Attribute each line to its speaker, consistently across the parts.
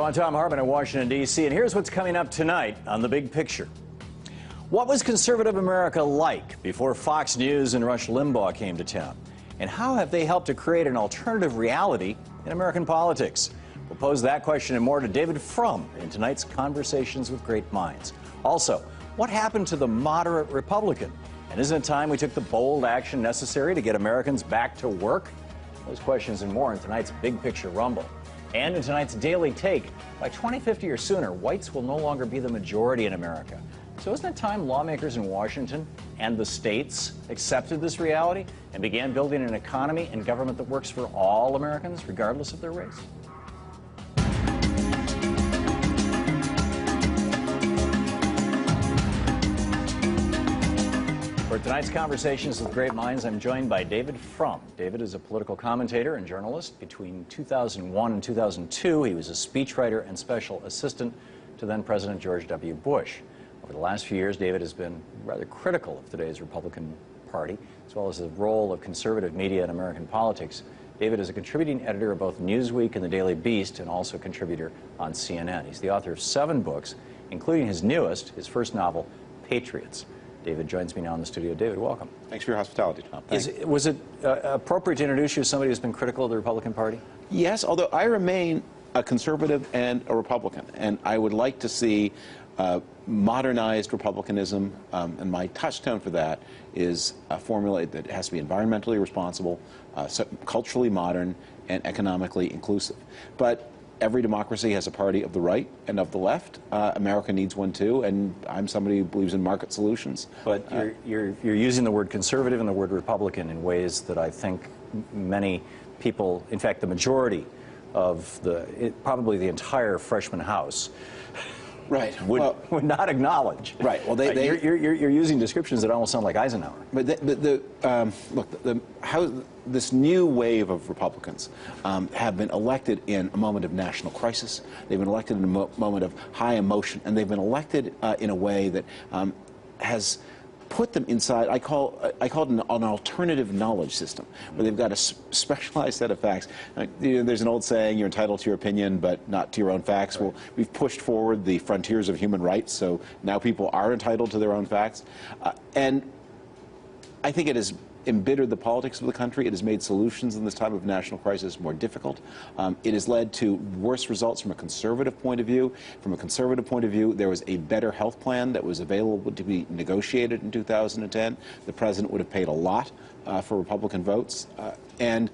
Speaker 1: I'm Tom Hartman in Washington, D.C., and here's what's coming up tonight on The Big Picture. What was conservative America like before Fox News and Rush Limbaugh came to town? And how have they helped to create an alternative reality in American politics? We'll pose that question and more to David Frum in tonight's Conversations with Great Minds. Also, what happened to the moderate Republican? And isn't it time we took the bold action necessary to get Americans back to work? Those questions and more in tonight's Big Picture Rumble. And in tonight's Daily Take, by 2050 or sooner, whites will no longer be the majority in America. So isn't it time lawmakers in Washington and the states accepted this reality and began building an economy and government that works for all Americans, regardless of their race? For tonight's Conversations with Great Minds, I'm joined by David Frum. David is a political commentator and journalist. Between 2001 and 2002, he was a speechwriter and special assistant to then-President George W. Bush. Over the last few years, David has been rather critical of today's Republican Party, as well as the role of conservative media in American politics. David is a contributing editor of both Newsweek and the Daily Beast, and also a contributor on CNN. He's the author of 7 books, including his newest, his first novel, Patriots. David joins me now in the studio. David, welcome.
Speaker 2: Thanks for your hospitality, Tom.
Speaker 1: Was it appropriate to introduce you as somebody who's been critical of the Republican Party?
Speaker 2: Yes, although I remain a conservative and a Republican, and I would like to see modernized republicanism, and my touchstone for that is a formula that has to be environmentally responsible, culturally modern, and economically inclusive. But every democracy has a party of the right and of the left. America needs one too, and I'm somebody who believes in market solutions.
Speaker 1: But you're using the word conservative and the word Republican in ways that I think many people, in fact the majority of probably the entire freshman house,
Speaker 2: right,
Speaker 1: would not acknowledge.
Speaker 2: Right. Well,
Speaker 1: you're using descriptions that almost sound like Eisenhower.
Speaker 2: But how this new wave of Republicans have been elected in a moment of national crisis. They've been elected in a moment of high emotion, and they've been elected in a way that has put them inside, I call it an alternative knowledge system, where they've got a specialized set of facts. There's an old saying, you're entitled to your opinion, but not to your own facts. Right. Well, we've pushed forward the frontiers of human rights, so now people are entitled to their own facts. And I think it has embittered the politics of the country. It has made solutions in this time of national crisis more difficult. It has led to worse results from a conservative point of view. From a conservative point of view, there was a better health plan that was available to be negotiated in 2010. The president would have paid a lot for Republican votes. And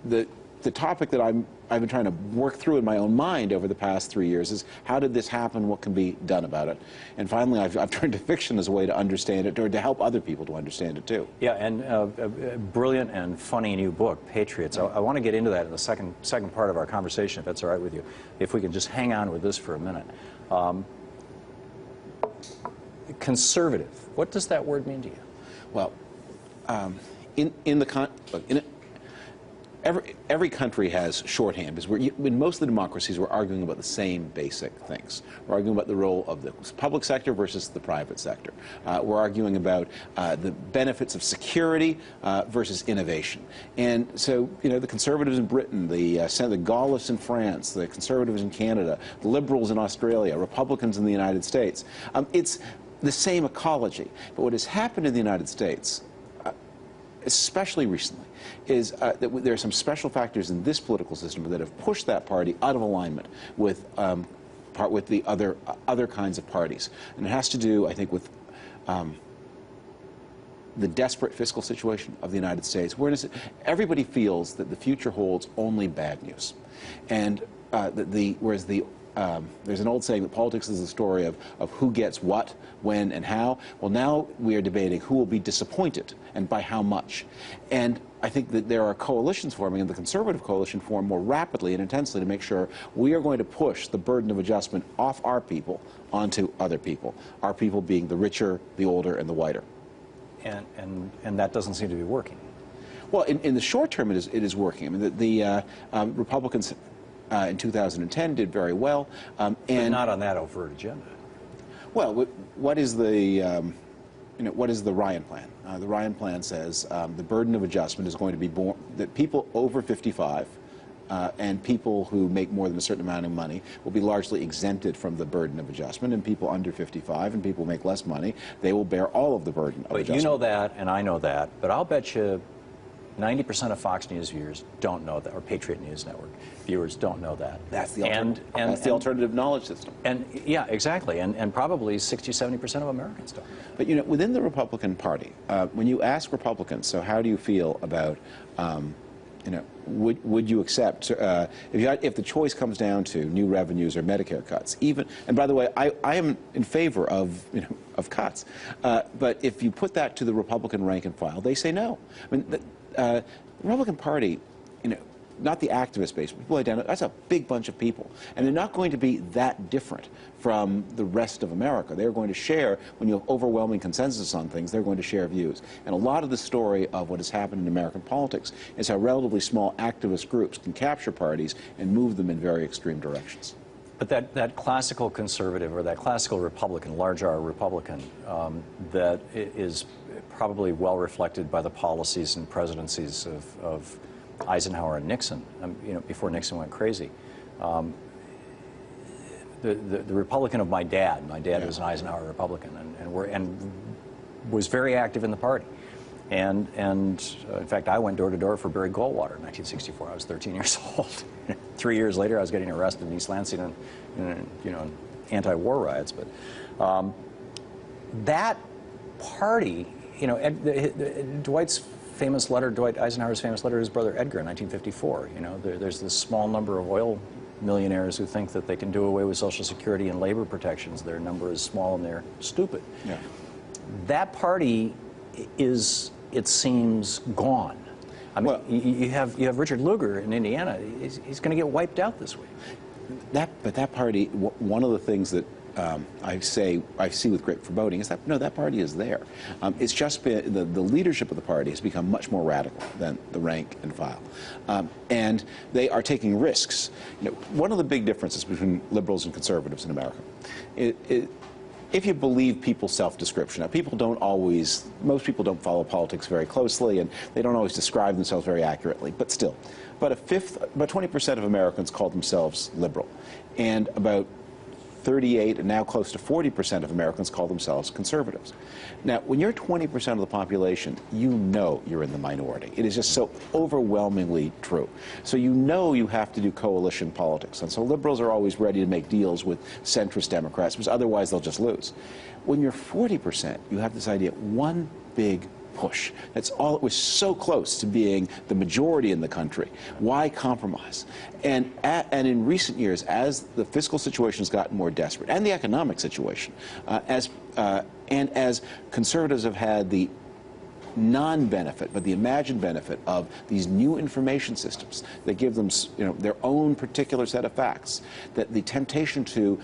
Speaker 2: the topic that I've been trying to work through in my own mind over the past 3 years is, how did this happen? What can be done about it? And finally, I've turned to fiction as a way to understand it, or to help other people to understand it too.
Speaker 1: Yeah, and a brilliant and funny new book, Patriots. I want to get into that in the second part of our conversation, if that's all right with you. If we can just hang on with this for a minute. Conservative. What does that word mean to you?
Speaker 2: Well, Every country has shorthand, because in most of the democracies we're arguing about the same basic things. We're arguing about the role of the public sector versus the private sector. We're arguing about the benefits of security versus innovation. And so, the conservatives in Britain, the Gaullists in France, the conservatives in Canada, the liberals in Australia, Republicans in the United States. It's the same ecology. But what has happened in the United States, especially recently, is that there are some special factors in this political system that have pushed that party out of alignment with the other kinds of parties. And it has to do, I think, with the desperate fiscal situation of the United States, whereas everybody feels that the future holds only bad news. And there's an old saying that politics is the story of who gets what, when, and how. Well, now we are debating who will be disappointed and by how much. And I think that there are coalitions forming, and the conservative coalition formed more rapidly and intensely to make sure we are going to push the burden of adjustment off our people onto other people, our people being the richer, the older, and the whiter.
Speaker 1: And that doesn't seem to be working.
Speaker 2: Well, in the short term, it is working. I mean, the Republicans in 2010 did very well.
Speaker 1: But not on that overt agenda.
Speaker 2: Well, what is the Ryan plan? The Ryan plan says the burden of adjustment is going to be borne, that people over 55 and people who make more than a certain amount of money will be largely exempted from the burden of adjustment, and people under 55 and people who make less money, they will bear all of the burden of adjustment.
Speaker 1: You know that, and I know that, but I'll bet you 90% of Fox News viewers don't know that, or Patriot News Network viewers don't know that.
Speaker 2: That's the, that's the alternative knowledge system.
Speaker 1: And yeah, exactly, and probably 60–70% of Americans don't.
Speaker 2: But you know, within the Republican Party, when you ask Republicans, so how do you feel about, you know, would you accept if the choice comes down to new revenues or Medicare cuts? Even, and by the way, I am in favor of cuts, but if you put that to the Republican rank and file, they say no. I mean, the Republican Party, you know, not the activist base, people identify, that's a big bunch of people. And they're not going to be that different from the rest of America. They're going to share, when you have overwhelming consensus on things, they're going to share views. And a lot of the story of what has happened in American politics is how relatively small activist groups can capture parties and move them in very extreme directions.
Speaker 1: But that classical conservative, or that classical Republican, large R Republican, that is probably well reflected by the policies and presidencies of Eisenhower and Nixon, you know, before Nixon went crazy. The Republican of my dad was an Eisenhower Republican, and was very active in the party. And in fact, I went door to door for Barry Goldwater in 1964. I was 13 years old. 3 years later, I was getting arrested in East Lansing and you know, anti-war riots. But that party, you know, Dwight Eisenhower's famous letter to his brother Edgar in 1954. You know, there's this small number of oil millionaires who think that they can do away with Social Security and labor protections. Their number is small and they're stupid. Yeah. That party is, it seems, gone. I mean, well, you have Richard Lugar in Indiana. He's going to get wiped out this week.
Speaker 2: But that party, one of the things that I see with great foreboding is that, no, that party is there. It's just been, the leadership of the party has become much more radical than the rank and file. And they are taking risks. You know, one of the big differences between liberals and conservatives in America, if you believe people's self-description. Now, people don't always, most people don't follow politics very closely, and they don't always describe themselves very accurately, but still. About 20% of Americans call themselves liberal, and about 38 and now close to 40% of Americans call themselves conservatives. Now, when you're 20% of the population, you know you're in the minority. It is just so overwhelmingly true. So you know you have to do coalition politics. And so liberals are always ready to make deals with centrist Democrats, because otherwise they'll just lose. When you're 40%, you have this idea, one big push. That's all. It was so close to being the majority in the country. Why compromise? And in recent years, as the fiscal situation has gotten more desperate, and the economic situation, and as conservatives have had the non-benefit, but the imagined benefit of these new information systems that give them, you know, their own particular set of facts, that the temptation to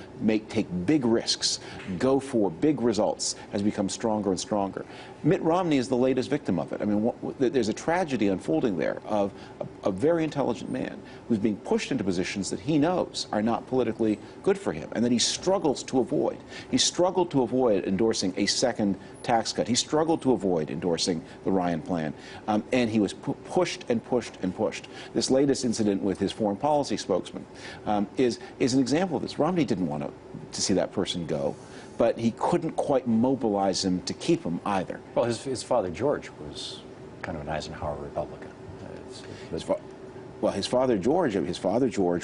Speaker 2: take big risks, go for big results, has become stronger and stronger. Mitt Romney is the latest victim of it. I mean, there's a tragedy unfolding there of a very intelligent man who's being pushed into positions that he knows are not politically good for him, and that he struggles to avoid. He struggled to avoid endorsing a second tax cut. He struggled to avoid endorsing the Ryan plan, and he was pushed and pushed and pushed. This latest incident with his foreign policy spokesman is an example of this. Romney didn't want to see that person go, but he couldn't quite mobilize him to keep him either.
Speaker 1: Well, his father, George, was kind of an Eisenhower Republican.
Speaker 2: Well, his father George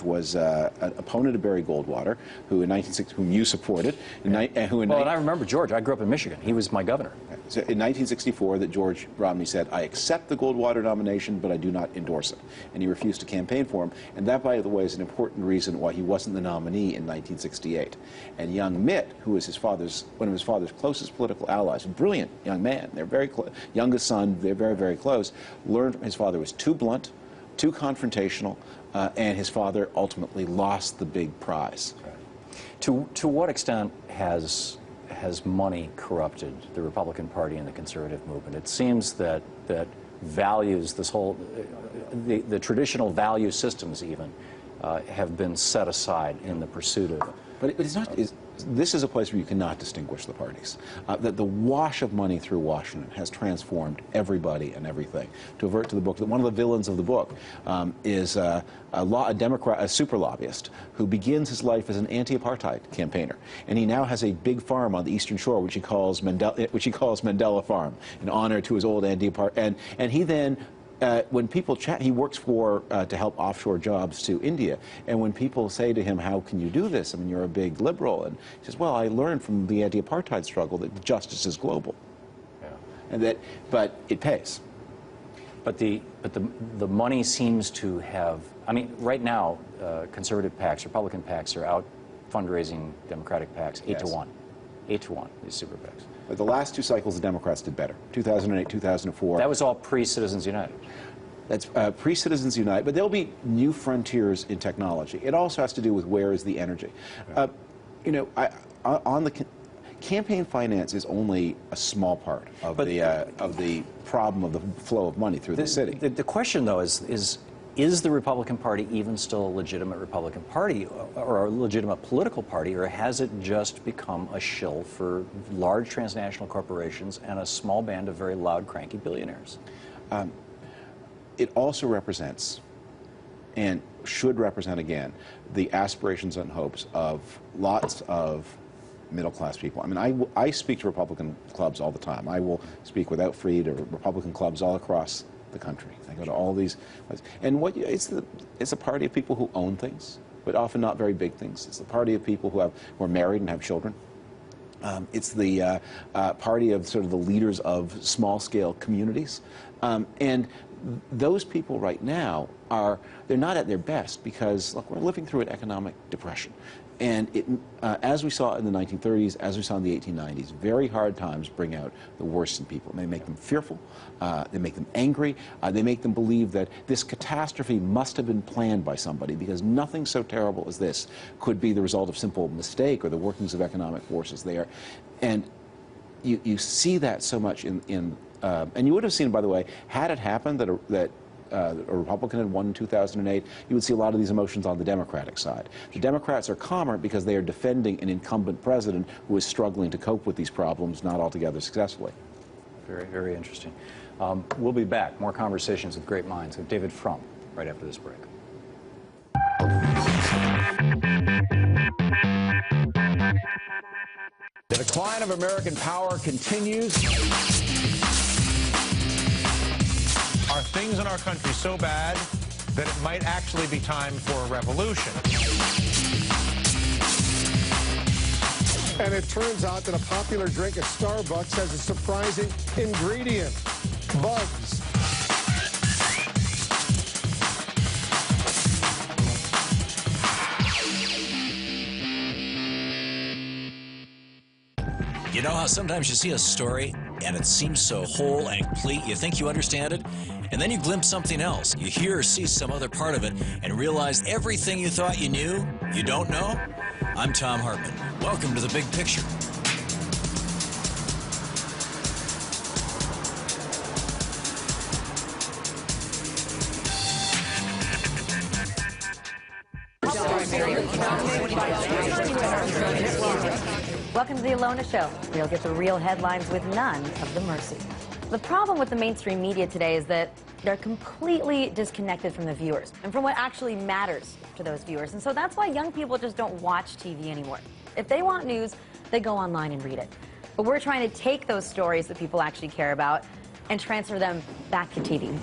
Speaker 2: was an opponent of Barry Goldwater, who in 1960, whom you supported.
Speaker 1: And I remember George. I grew up in Michigan. He was my governor.
Speaker 2: So in 1964, that George Romney said, "I accept the Goldwater nomination, but I do not endorse it," and he refused to campaign for him. And that, by the way, is an important reason why he wasn't the nominee in 1968. And young Mitt, who was one of his father's closest political allies, a brilliant young man, they're very youngest son, they're very, very close, learned his father was too blunt, too confrontational, and his father ultimately lost the big prize.
Speaker 1: To what extent has money corrupted the Republican Party and the conservative movement? It seems that values, this whole, the traditional value systems even, have been set aside in the pursuit of.
Speaker 2: But it's not. this is a place where you cannot distinguish the parties. That the wash of money through Washington has transformed everybody and everything. To avert to the book, that one of the villains of the book is a Democrat, a super lobbyist, who begins his life as an anti-apartheid campaigner, and he now has a big farm on the Eastern Shore, which he calls Mandela Farm, in honor to his old anti-apartheid. And he then. When people chat, he works for to help offshore jobs to India, and when people say to him, "How can you do this? I mean, you're a big liberal," and he says, "Well, I learned from the anti-apartheid struggle that justice is global, but it pays."
Speaker 3: But the money seems to have. I mean, right now, conservative PACs, Republican PACs are out fundraising Democratic PACs 8 to 1, 8 to 1. These super PACs.
Speaker 2: But the last two cycles, the Democrats did better. 2008, 2004.
Speaker 3: That was all pre-Citizens United.
Speaker 2: That's pre-Citizens United, but there'll be new frontiers in technology. It also has to do with where is the energy. You know, on the campaign finance is only a small part of the problem of the flow of money through the city.
Speaker 3: The question, though, is the Republican Party even still a legitimate Republican Party or a legitimate political party, or has it just become a shill for large transnational corporations and a small band of very loud, cranky billionaires?
Speaker 2: It also represents, and should represent again, the aspirations and hopes of lots of middle-class people. I mean, I speak to Republican clubs all the time. I will speak with Outfried or Republican clubs all across the country. I go to all these, and it's a party of people who own things, but often not very big things. It's the party of people who are married and have children. It's the party of sort of the leaders of small-scale communities, and those people right now they're not at their best because, look, we're living through an economic depression. And as we saw in the 1930s, as we saw in the 1890s, very hard times bring out the worst in people. They make them fearful, they make them angry, they make them believe that this catastrophe must have been planned by somebody, because nothing so terrible as this could be the result of simple mistake or the workings of economic forces there. And you see that so much and you would have seen, by the way, had it happened that a Republican had won in 2008, you would see a lot of these emotions on the Democratic side. The Democrats are calmer because they are defending an incumbent president who is struggling to cope with these problems, not altogether successfully.
Speaker 3: Very, very interesting. We'll be back. More conversations with great minds with David Frum right after this break.
Speaker 1: The decline of American power continues.
Speaker 4: Are things in our country so bad that it might actually be time for a revolution?
Speaker 5: And it turns out that a popular drink at Starbucks has a surprising ingredient: bugs.
Speaker 6: You know how sometimes you see a story and it seems so whole and complete, you think you understand it, and then you glimpse something else. You hear or see some other part of it and realize everything you thought you knew, you don't know? I'm Thom Hartmann. Welcome to The Big Picture.
Speaker 7: Welcome to the Ilona Show, where you'll get the real headlines with none of the mercy. The problem with the mainstream media today is that they're completely disconnected from the viewers and from what actually matters to those viewers. And so that's why young people just don't watch TV anymore. If they want news, they go online and read it. But we're trying to take those stories that people actually care about and transfer them back to TV.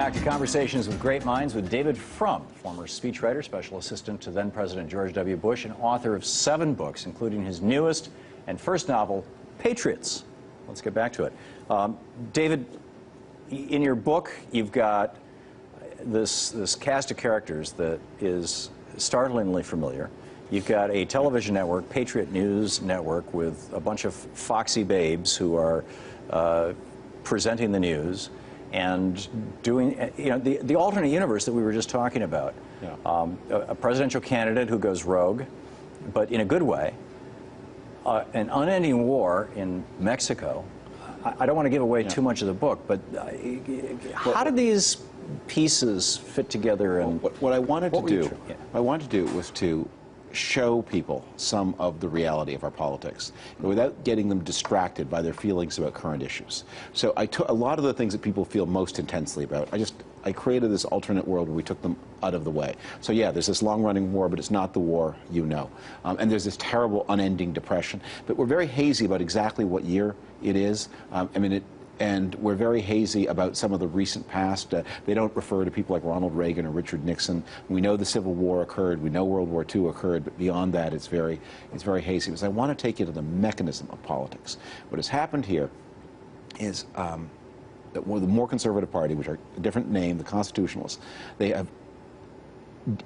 Speaker 1: back to Conversations with Great Minds with David Frum, former speechwriter, special assistant to then President George W. Bush, and author of 7 books, including his newest and first novel, Patriots. Let's get back to it. David, in your book, you've got this cast of characters that is startlingly familiar. You've got a television network, Patriot News Network, with a bunch of foxy babes who are presenting the news and doing, the alternate universe that we were just talking about. Yeah. A presidential candidate who goes rogue, but in a good way. An unending war in Mexico. I don't want to give away too much of the book, but how did these pieces fit together? And
Speaker 2: what I wanted to do, what I wanted to do was to show people some of the reality of our politics without getting them distracted by their feelings about current issues. So I took a lot of the things that people feel most intensely about. I created this alternate world where we took them out of the way. So yeah, there's this long-running war, but it's not the war you know. And there's this terrible, unending depression. But we're very hazy about exactly what year it is. And we're very hazy about some of the recent past. They don't refer to people like Ronald Reagan or Richard Nixon. We know the Civil War occurred. We know World War II occurred. But beyond that, it's very hazy. Because I want to take you to the mechanism of politics. What has happened here is that the more conservative party, which are a different name, the Constitutionalists, they have,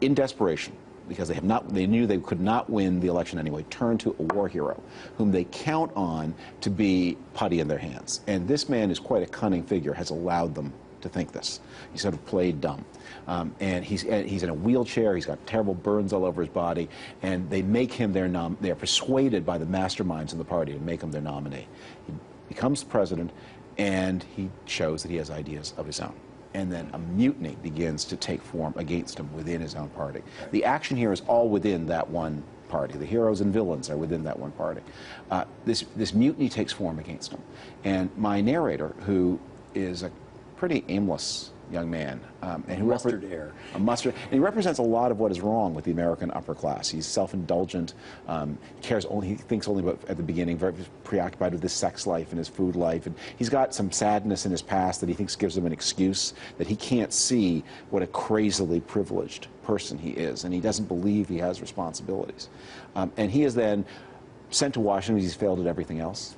Speaker 2: in desperation, because they knew they could not win the election anyway, turned to a war hero whom they count on to be putty in their hands. And this man is quite a cunning figure, has allowed them to think this. He sort of played dumb. And he's in a wheelchair, he's got terrible burns all over his body, and they make him they're persuaded by the masterminds in the party to make him their nominee. He becomes president, and he shows that he has ideas of his own. And then a mutiny begins to take form against him within his own party. The action here is all within that one party. The heroes and villains are within that one party. This mutiny takes form against him. And my narrator, who is a pretty aimless young man, and who
Speaker 1: mustard air.
Speaker 2: A mustard, and he represents a lot of what is wrong with the American upper class. He's self-indulgent. He thinks only about, at the beginning, very preoccupied with his sex life and his food life, and he's got some sadness in his past that he thinks gives him an excuse that he can't see what a crazily privileged person he is, and he doesn't believe he has responsibilities. And he is then sent to Washington because he's failed at everything else,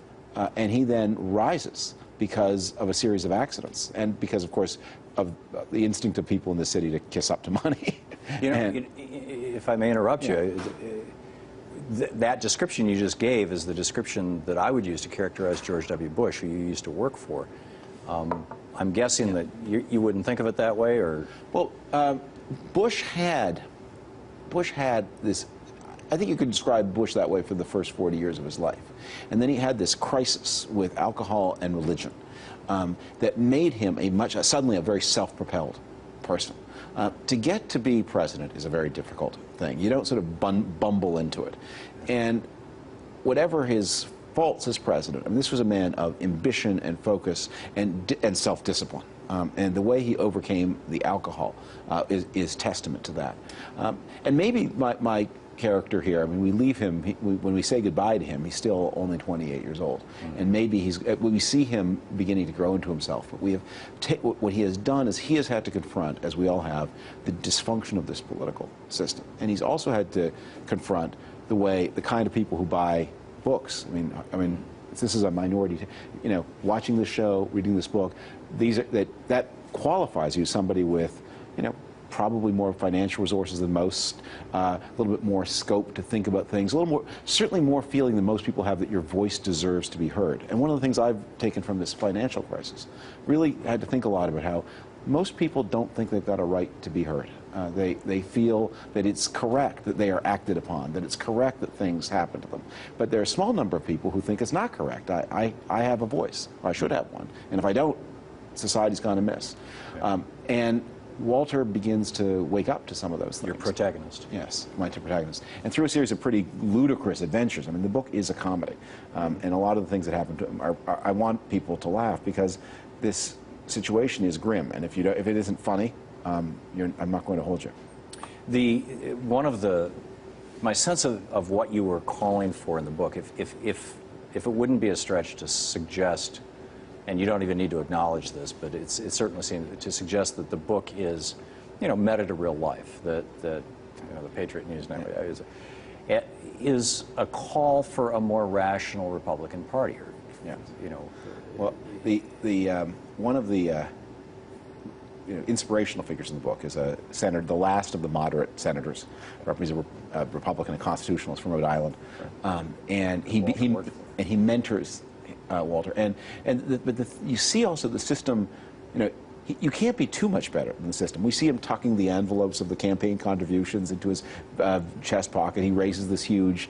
Speaker 2: and he then rises because of a series of accidents, and because, of course, of the instinct of people in the city to kiss up to money.
Speaker 1: If I may interrupt you, that description you just gave is the description that I would use to characterize George W. Bush, who you used to work for. I'm guessing that you wouldn't think of it that way, or?
Speaker 2: Well, Bush had this. I think you could describe Bush that way for the first 40 years of his life. And then he had this crisis with alcohol and religion that made him suddenly a very self-propelled person. To get to be president is a very difficult thing. You don't sort of bumble into it. And whatever his faults as president, I mean, this was a man of ambition and focus and self-discipline. And the way he overcame the alcohol is testament to that. And maybe my character here, I mean, we leave him, when we say goodbye to him, he's still only 28 years old. And maybe we see him beginning to grow into himself. But what he has done is he has had to confront, as we all have, the dysfunction of this political system. And he's also had to confront the kind of people who buy books. I mean, this is a minority, watching this show, reading this book, that qualifies you as somebody with, probably more financial resources than most, a little bit more scope to think about things, certainly more feeling than most people have that your voice deserves to be heard. And one of the things I've taken from this financial crisis, really had to think a lot about how most people don't think they've got a right to be heard. They feel that it's correct that they are acted upon, that it's correct that things happen to them. But there are a small number of people who think it's not correct. I have a voice, or I should have one. And if I don't, society's gone amiss. And Walter begins to wake up to some of those things.
Speaker 1: Your protagonist.
Speaker 2: Yes, my protagonist. And through a series of pretty ludicrous adventures. I mean, the book is a comedy. And a lot of the things that happen to him I want people to laugh, because this situation is grim. And if it isn't funny, I'm not going to hold you.
Speaker 1: My sense of what you were calling for in the book, if it wouldn't be a stretch to suggest
Speaker 3: and you don't even need to acknowledge this, but it certainly seems to suggest that the book is, meta to real life. That the Patriot News is a call for a more rational Republican Party. Or,
Speaker 2: Well, one of the inspirational figures in the book is a senator, the last of the moderate senators, he's a Republican and constitutionalist from Rhode Island, and he mentors Walter. But you see also the system, you can't be too much better than the system. We see him tucking the envelopes of the campaign contributions into his chest pocket. He raises this huge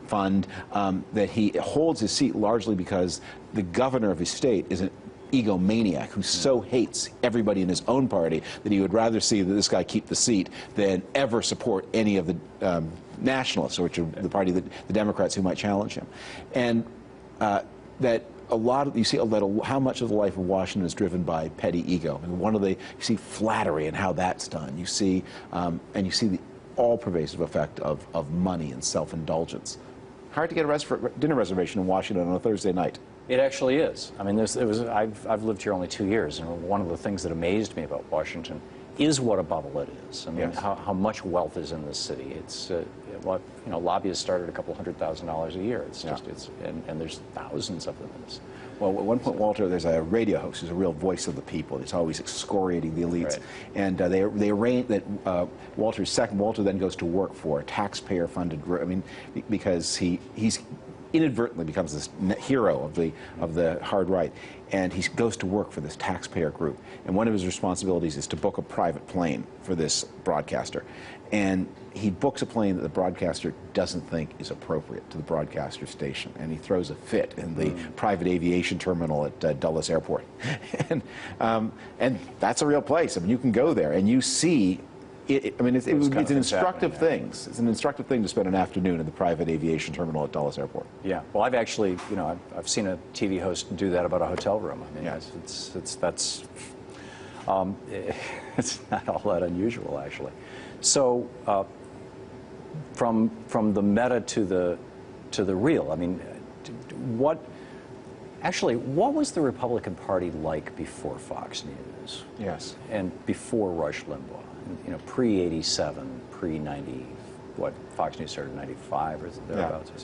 Speaker 2: fund that he holds his seat largely because the governor of his state is an egomaniac who so hates everybody in his own party that he would rather see that this guy keep the seat than ever support any of the nationalists, which are the party that the Democrats who might challenge him, and that. You see how much of the life of Washington is driven by petty ego, and you see flattery and how that's done. You see, and you see the all-pervasive effect of money and self-indulgence. Hard to get a dinner reservation in Washington on a Thursday night.
Speaker 3: It actually is. I mean, I've lived here only 2 years, and one of the things that amazed me about Washington is what a bubble it is. I mean,
Speaker 2: yes.
Speaker 3: how much wealth is in this city. It's lobbyists started a couple $100,000 a year. It's just and there's thousands of them in this.
Speaker 2: Well, at one point, Walter, there's a radio host who's a real voice of the people. He's always excoriating the elites,
Speaker 3: right.
Speaker 2: And they arrange that Walter then goes to work for a taxpayer-funded group. I mean, because he's inadvertently becomes this hero of the hard right, and he goes to work for this taxpayer group. And one of his responsibilities is to book a private plane for this broadcaster. And he books a plane that the broadcaster doesn't think is appropriate to the broadcaster station, and he throws a fit in the private aviation terminal at Dulles Airport. And that's a real place. I mean, you can go there and you see. It's an instructive thing. It's an instructive thing to spend an afternoon in the private aviation terminal at Dulles Airport.
Speaker 3: Yeah. Well, I've actually, I've seen a TV host do that about a hotel room. I mean,
Speaker 2: yeah.
Speaker 3: It's not all that unusual, actually. So, from the meta to the real, I mean, what was the Republican Party like before Fox News?
Speaker 2: Yes.
Speaker 3: And before Rush Limbaugh? Pre-87, pre-90, Fox News started in 95 or thereabouts or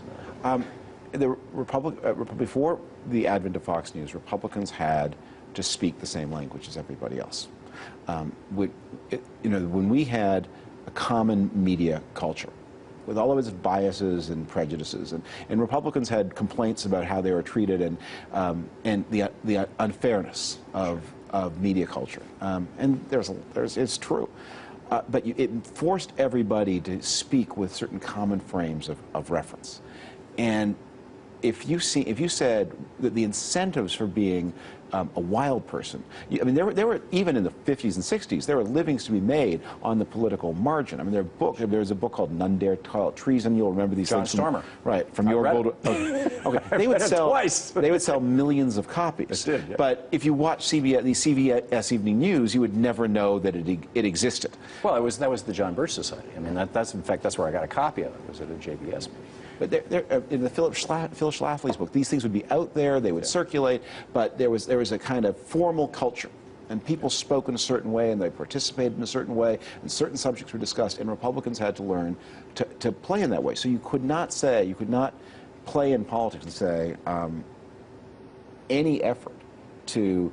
Speaker 3: something.
Speaker 2: Before the advent of Fox News, Republicans had to speak the same language as everybody else. When we had a common media culture, with all of its biases and prejudices, and Republicans had complaints about how they were treated and the unfairness of media culture, and it's true, but it forced everybody to speak with certain common frames of reference, and if you said that the incentives for being a wild person, there were even in the 50s and 60s, there were livings to be made on the political margin. I mean, there's a book called None Dare Call It Treason. You'll remember these
Speaker 3: John
Speaker 2: things.
Speaker 3: Stormer.
Speaker 2: Right, from your vote. Okay. They would sell millions of copies.
Speaker 3: It did, yeah.
Speaker 2: But if you watch the CBS Evening News, you would never know that it existed.
Speaker 3: Well, that was the John Birch Society. I mean, that's in fact that's where I got a copy of it. Was at a JBS meeting.
Speaker 2: But in the Phil Schlafly's book, these things would be out there, they would circulate, but there was a kind of formal culture, and people spoke in a certain way, and they participated in a certain way, and certain subjects were discussed, and Republicans had to learn to play in that way. So you could not play in politics and say any effort to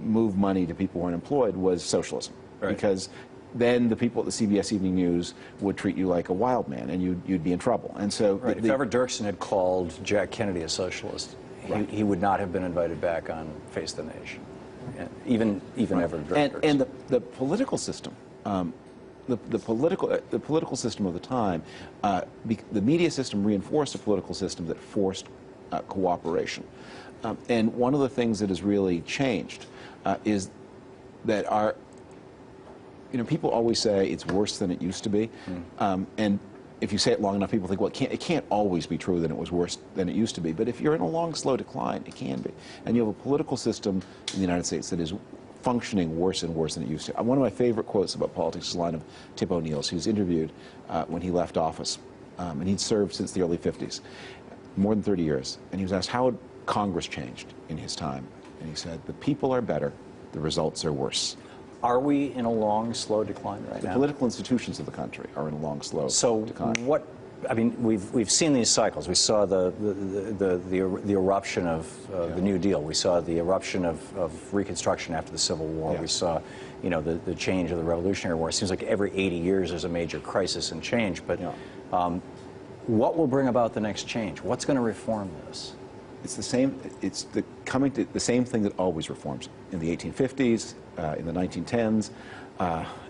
Speaker 2: move money to people who are unemployed was socialism, right. Because then the people at the CBS Evening News would treat you like a wild man, and you'd be in trouble. And so,
Speaker 3: right. If ever Dirksen had called Jack Kennedy a socialist, right. he would not have been invited back on Face the Nation, even right. Ever Dirksen.
Speaker 2: And the political system, the political system of the time, the media system reinforced a political system that forced cooperation. And one of the things that has really changed is that people always say it's worse than it used to be, and if you say it long enough, people think, well, it can't always be true that it was worse than it used to be. But if you're in a long, slow decline, it can be. And you have a political system in the United States that is functioning worse and worse than it used to. One of my favorite quotes about politics is a line of Tip O'Neill's, who was interviewed when he left office, and he'd served since the early 50s, more than 30 years. And he was asked, how Congress changed in his time. And he said, the people are better, the results are worse.
Speaker 3: Are we in a long, slow decline right now?
Speaker 2: The political institutions of the country are in a long, slow decline.
Speaker 3: So what, I mean, we've seen these cycles. We saw the eruption of the New Deal. We saw the eruption of Reconstruction after the Civil War.
Speaker 2: Yeah.
Speaker 3: We saw, you know, the change of the Revolutionary War. It seems like every 80 years there's a major crisis and change. But what will bring about the next change? What's going to reform this?
Speaker 2: It's the same. It's the same thing that always reforms. In the 1850s, in the 1910s,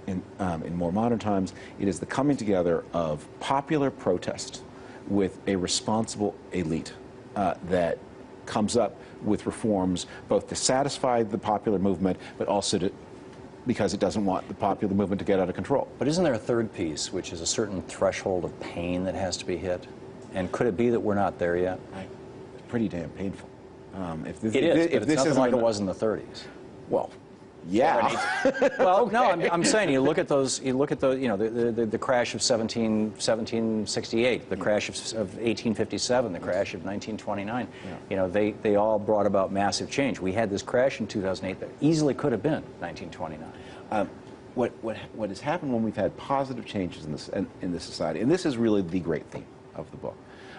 Speaker 2: in more modern times, it is the coming together of popular protest with a responsible elite that comes up with reforms both to satisfy the popular movement, but also because it doesn't want the popular movement to get out of control.
Speaker 3: But isn't there a third piece, which is a certain threshold of pain that has to be hit? And could it be that we're not there yet?
Speaker 2: It's pretty damn painful.
Speaker 3: It is, but it's nothing like it was in the 30s.
Speaker 2: Well, yeah.
Speaker 3: Well, no, I'm saying you look at those, you know, the crash of 1768, the crash of 1857, the crash of 1929.
Speaker 2: Yeah.
Speaker 3: You know, they all brought about massive change. We had this crash in 2008 that easily could have been 1929.
Speaker 2: What has happened when we've had positive changes in this society, and this is really the great theme of the book,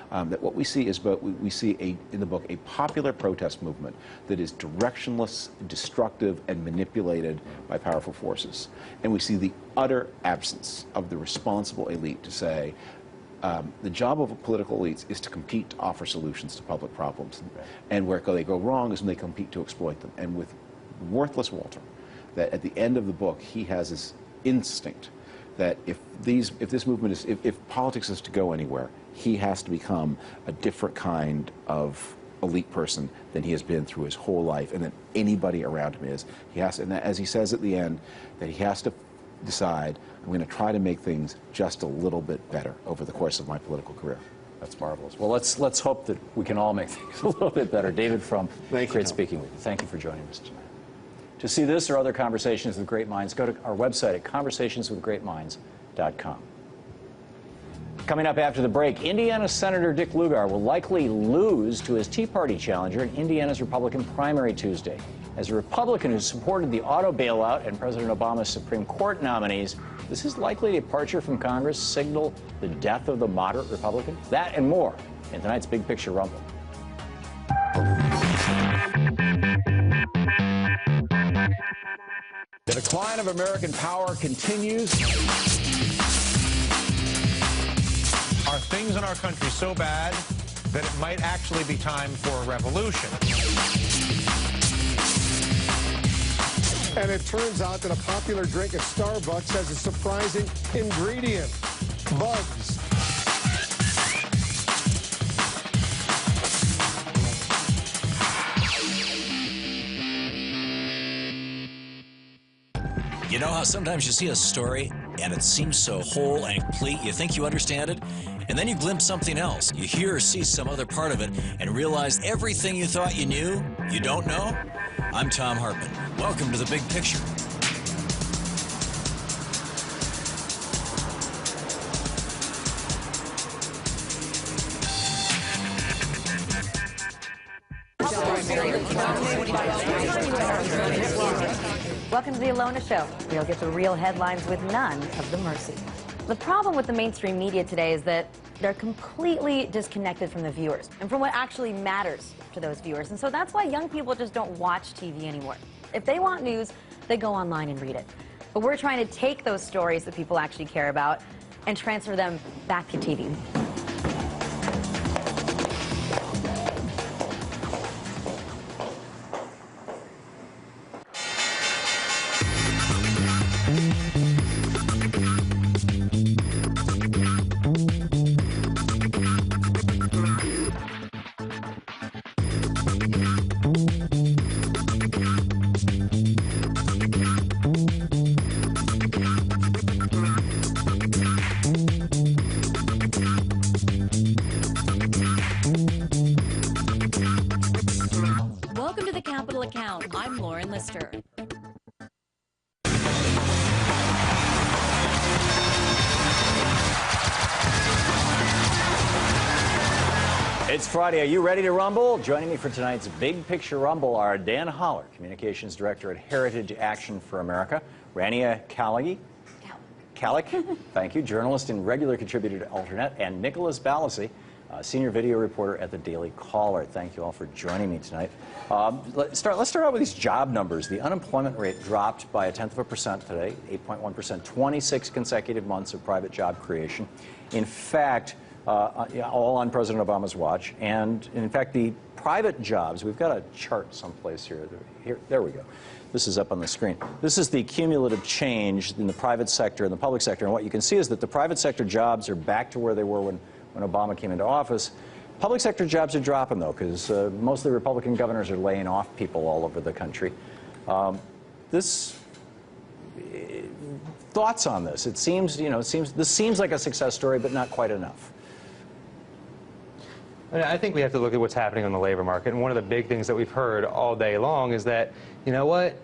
Speaker 2: that what we see is we see in the book a popular protest movement that is directionless, destructive, and manipulated by powerful forces. And we see the utter absence of the responsible elite to say, the job of political elites is to compete to offer solutions to public problems. And where they go wrong is when they compete to exploit them. And with worthless Walter, that at the end of the book, he has this instinct that if politics is to go anywhere, he has to become a different kind of elite person than he has been through his whole life, and that anybody around him is. He has to, and that, as he says at the end, that he has to decide, I'm going to try to make things just a little bit better over the course of my political career.
Speaker 3: That's marvelous. Well, let's hope that we can all make things a little bit better. David Frum, great speaking with you. Thank you for joining us tonight. To see this or other Conversations with Great Minds, go to our website at conversationswithgreatminds.com. Coming up after the break, Indiana Senator Dick Lugar will likely lose to his Tea Party challenger in Indiana's Republican primary Tuesday. As a Republican who supported the auto bailout and President Obama's Supreme Court nominees, does his likely departure from Congress signal the death of the moderate Republican? That and more in tonight's Big Picture Rumble.
Speaker 8: The decline of American power continues.
Speaker 4: Are things in our country so bad that it might actually be time for a revolution?
Speaker 5: And it turns out that a popular drink at Starbucks has a surprising ingredient: bugs.
Speaker 6: You know how sometimes you see a story and it seems so whole and complete, you think you understand it, and then you glimpse something else. You hear or see some other part of it and realize everything you thought you knew, you don't know? I'm Thom Hartmann. Welcome to The Big Picture.
Speaker 7: Welcome to the Alona Show, where you'll get the real headlines with none of the mercy. The problem with the mainstream media today is that they're completely disconnected from the viewers and from what actually matters to those viewers. And so that's why young people just don't watch TV anymore. If they want news, they go online and read it. But we're trying to take those stories that people actually care about and transfer them back to TV.
Speaker 9: Welcome to the Capital Account. I'm Lauren Lister.
Speaker 1: It's Friday. Are you ready to rumble? Joining me for tonight's Big Picture Rumble are Dan Holler, Communications Director at Heritage Action for America, Rania Kalik, thank you, journalist and regular contributor to Alternet, and Nicholas Balassi, senior video reporter at the Daily Caller. Thank you all for joining me tonight. Let's start out with these job numbers. The unemployment rate dropped by 0.1% today, 8.1%, 26 consecutive months of private job creation. In fact, all on President Obama's watch. And in fact, the private jobs, we've got a chart someplace here. There we go. This is up on the screen. This is the cumulative change in the private sector and the public sector. And what you can see is that the private sector jobs are back to where they were when Obama came into office. Public sector jobs are dropping, though, because mostly Republican governors are laying off people all over the country. Thoughts on this? It seems, this seems like a success story, but not quite enough.
Speaker 10: I think we have to look at what's happening on the labor market. And one of the big things that we've heard all day long is that, you know what,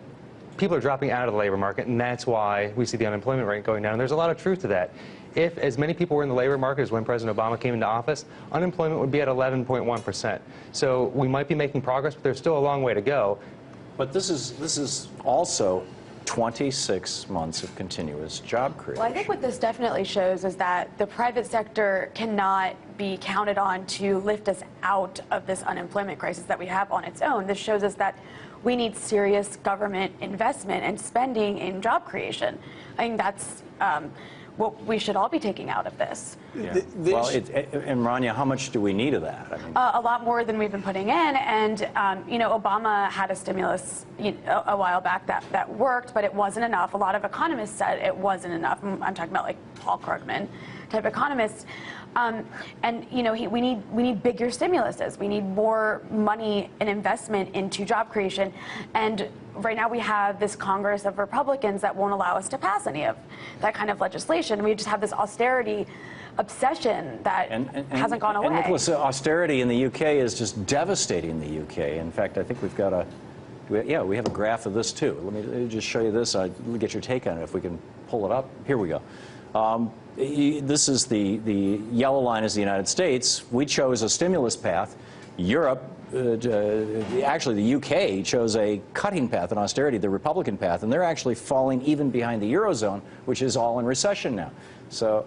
Speaker 10: people are dropping out of the labor market, and that's why we see the unemployment rate going down. And there's a lot of truth to that. If as many people were in the labor market as when President Obama came into office, unemployment would be at 11.1%. So we might be making progress, but there's still a long way to go.
Speaker 3: But this is also 26 months of continuous job creation.
Speaker 11: Well, I think what this definitely shows is that the private sector cannot be counted on to lift us out of this unemployment crisis that we have on its own. This shows us that we need serious government investment and spending in job creation. I think that's what we should all be taking out of this.
Speaker 3: Yeah. Well, and Rania, how much do we need of that? I mean,
Speaker 11: a lot more than we've been putting in, and Obama had a stimulus a while back that worked, but it wasn't enough. A lot of economists said it wasn't enough. I'm talking about like Paul Krugman type economists. We need bigger stimuluses. We need more money and investment into job creation. And right now we have this Congress of Republicans that won't allow us to pass any of that kind of legislation. We just have this austerity obsession that hasn't gone away.
Speaker 3: And Nicholas, austerity in the UK is just devastating the UK. In fact, I think we've got we have a graph of this too. Let me just show you this. Let me get your take on it if we can pull it up. Here we go. This is the yellow line is the United States. We chose a stimulus path. Europe, actually the UK chose a cutting path, an austerity, the Republican path, and they're actually falling even behind the Eurozone, which is all in recession now. So,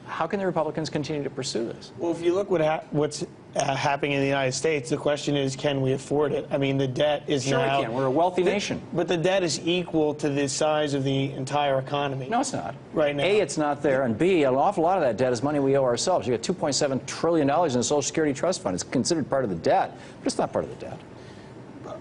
Speaker 3: how can the Republicans continue to pursue this?
Speaker 12: Well, if you look what's happening in the United States, the question is, can we afford it? I mean, the debt is
Speaker 3: sure
Speaker 12: now...
Speaker 3: we can. We're a wealthy nation.
Speaker 12: But the debt is equal to the size of the entire economy.
Speaker 3: No, it's not.
Speaker 12: Right now.
Speaker 3: A, it's not there, and B, an awful lot of that debt is money we owe ourselves. You got $2.7 trillion in the Social Security Trust Fund. It's considered part of the debt, but it's not part of the debt.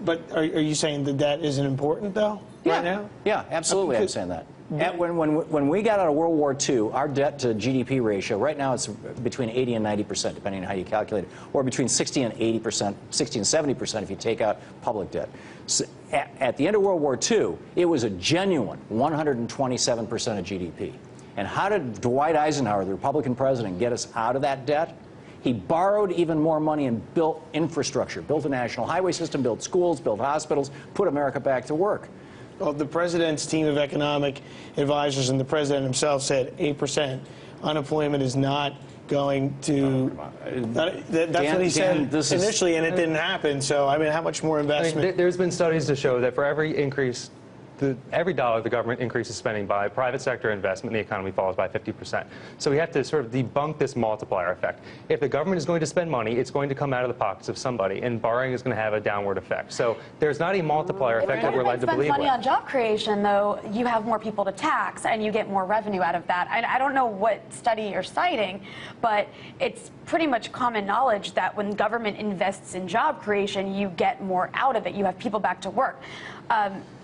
Speaker 12: But are you saying the debt isn't important, though, right now?
Speaker 3: Yeah, absolutely, I'm saying that. When we got out of World War II, our debt to GDP ratio, right now it's between 80 and 90%, depending on how you calculate it, or between 60 and 80%, 60 and 70% if you take out public debt. So at the end of World War II, it was a genuine 127% of GDP. And how did Dwight Eisenhower, the Republican president, get us out of that debt? He borrowed even more money and built infrastructure, built a national highway system, built schools, built hospitals, put America back to work.
Speaker 12: Well, the president's team of economic advisors and the president himself said 8%. Unemployment is not going to... That's what he said initially, and it didn't happen. So, I mean, how much more investment?
Speaker 10: I mean, there's been studies to show that for every increase... every dollar the government increases spending by, private sector investment, the economy falls by 50%. So we have to sort of debunk this multiplier effect. If the government is going to spend money, it's going to come out of the pockets of somebody, and borrowing is going to have a downward effect. So there's not a multiplier effect that we're led to believe
Speaker 11: money
Speaker 10: with.
Speaker 11: on job creation, though, you have more people to tax, and you get more revenue out of that. I don't know what study you're citing, but it's pretty much common knowledge that when government invests in job creation, you get more out of it. You have people back to work.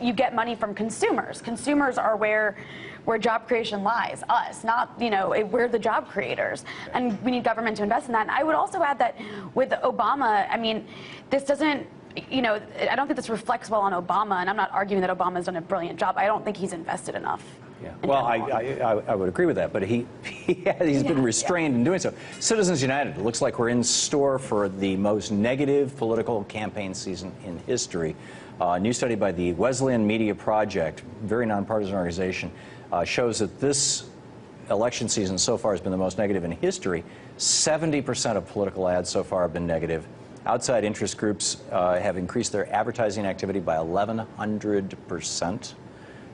Speaker 11: You get money from consumers. Consumers are where job creation lies, us, not, we're the job creators. And we need government to invest in that. And I would also add that with Obama, I mean, this doesn't, I don't think this reflects well on Obama, and I'm not arguing that Obama's done a brilliant job. I don't think he's invested enough.
Speaker 3: Yeah. Well, I would agree with that, but he's been restrained in doing so. Citizens United, it looks like we're in store for the most negative political campaign season in history. A new study by the Wesleyan Media Project, very nonpartisan organization, shows that this election season so far has been the most negative in history. 70% of political ads so far have been negative. Outside interest groups have increased their advertising activity by 1,100%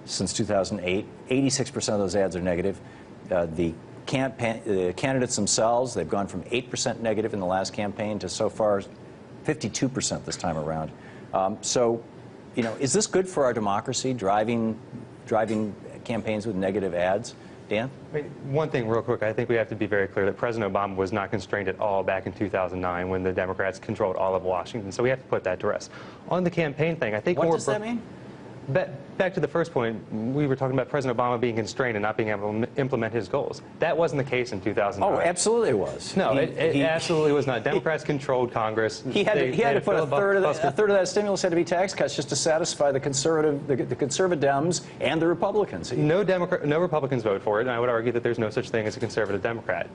Speaker 3: since 2008. 86% of those ads are negative. The candidates themselves, they've gone from 8% negative in the last campaign to so far 52% this time around. So, you know, is this good for our democracy, driving campaigns with negative ads? Dan?
Speaker 10: One thing real quick, I think we have to be very clear that President Obama was not constrained at all back in 2009 when the Democrats controlled all of Washington, so we have to put that to rest. On the campaign thing, I think
Speaker 3: what does that mean?
Speaker 10: Back to the first point, we were talking about President Obama being constrained and not being able to implement his goals. That wasn't the case in 2009.
Speaker 3: Oh, absolutely it was.
Speaker 10: No, it absolutely was not. Democrats controlled Congress.
Speaker 3: He had to put a third of that stimulus had to be tax cuts just to satisfy the conservative Dems and the Republicans.
Speaker 10: No Republicans vote for it, and I would argue that there's no such thing as a conservative Democrat.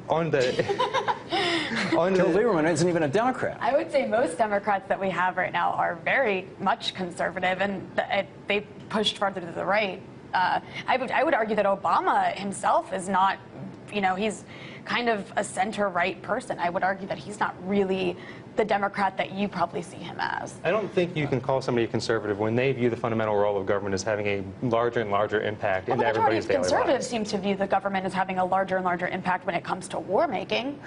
Speaker 3: Lieberman isn't even a Democrat.
Speaker 11: I would say most Democrats that we have right now are very much conservative, and they pushed farther to the right. I would argue that Obama himself is not, you know, he's kind of a center-right person. I would argue that he's not really the Democrat that you probably see him as.
Speaker 10: I don't think you can call somebody a conservative when they view the fundamental role of government as having a larger and larger impact in everybody's daily lives.
Speaker 11: Conservatives seem to view the government as having a larger and larger impact when it comes to war making,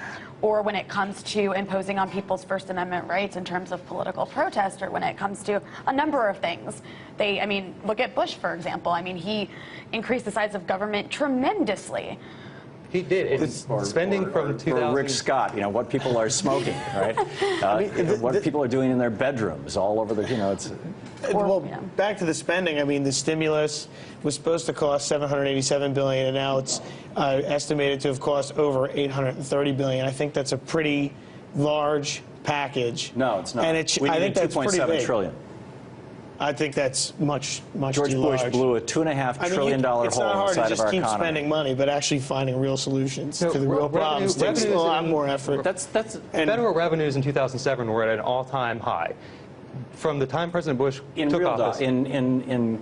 Speaker 11: or when it comes to imposing on people's First Amendment rights in terms of political protest, or when it comes to a number of things. I mean, look at Bush, for example. I mean, he increased the size of government tremendously.
Speaker 10: He did. It's spending from 2000.
Speaker 3: Or Rick Scott, you know, what people are smoking, right? What people are doing in their bedrooms all over the, you know, it's...
Speaker 12: Well, back to the spending. I mean, the stimulus was supposed to cost $787 billion, and now it's estimated to have cost over $830 billion. I think that's a pretty large package.
Speaker 3: No, it's not.
Speaker 12: And I think that's pretty big.
Speaker 3: $2.7 trillion.
Speaker 12: I think that's much
Speaker 3: George
Speaker 12: too
Speaker 3: Bush
Speaker 12: large.
Speaker 3: blew a $2.5 trillion hole
Speaker 12: It's not hard
Speaker 3: inside
Speaker 12: to just
Speaker 3: of our
Speaker 12: keep
Speaker 3: economy.
Speaker 12: spending money, but actually finding real solutions to the real problems takes a lot more effort.
Speaker 10: Federal revenues in 2007 were at an all-time high. From the time President Bush took office.
Speaker 3: In